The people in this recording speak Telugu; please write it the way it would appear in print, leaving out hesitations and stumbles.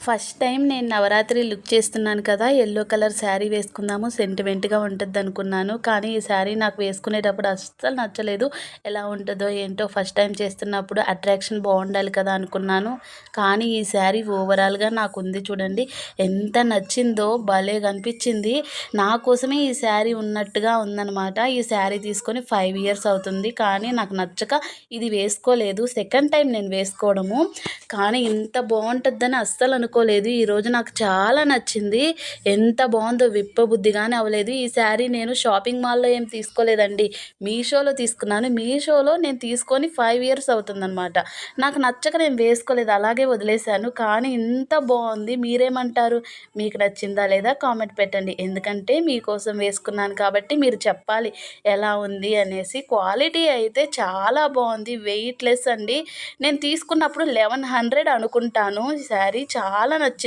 ఫస్ట్ టైం నేను నవరాత్రి లుక్ చేస్తున్నాను కదా! యెల్లో కలర్ శారీ వేసుకుందాము సెంటిమెంట్‌గా ఉంటదనుకున్నాను. కానీ ఈ శారీ నాకు వేసుకునేటప్పుడు అస్సలు నచ్చలేదు. ఎలా ఉంటదో ఏంటో ఫస్ట్ టైం చేస్తున్నప్పుడు అట్రాక్షన్ బావుండాలి కదా అనుకున్నాను. కానీ ఈ శారీ ఓవరాల్‌గా నాకుంది చూడండి. ఎంత నచ్చిందో భలే కనిపించింది. నా కోసమే ఈ శారీ ఉన్నట్టుగా ఉందనమాట. ఈ శారీ తీసుకొని 5 ఇయర్స్ అవుతుంది. కానీ నాకు నచ్చక ఇది వేసుకోలేదు. సెకండ్ టైం నేను వేసుకోవడము. కానీ ఇంత బావుంటదని అస్సలు అనుకోలేదు. ఈరోజు నాకు చాలా నచ్చింది. ఎంత బావుందో విప్పబుద్ధిగానే అవ్వలేదు. ఈ శారీ నేను షాపింగ్ మాల్‌లో ఏం తీసుకోలేదండి. మీషోలో తీసుకున్నాను. మీషోలో నేను తీసుకొని 5 ఇయర్స్ అవుతుందనమాట. నాకు నచ్చక నేను వేసుకోలేదు. అలాగే వదిలేసాను. కానీ ఇంత బావుంది. మీరేమంటారు? మీకు నచ్చిందా లేదా కామెంట్ పెట్టండి. ఎందుకంటే మీకోసం వేసుకున్నాను కాబట్టి మీరు చెప్పాలి ఎలా ఉంది అనేసి. క్వాలిటీ అయితే చాలా బావుంది. వెయిట్‌లెస్ అండి. నేను తీసుకున్నప్పుడు 1100 అనుకుంటాను. ఈ శారీ చాలా నచ్చింది.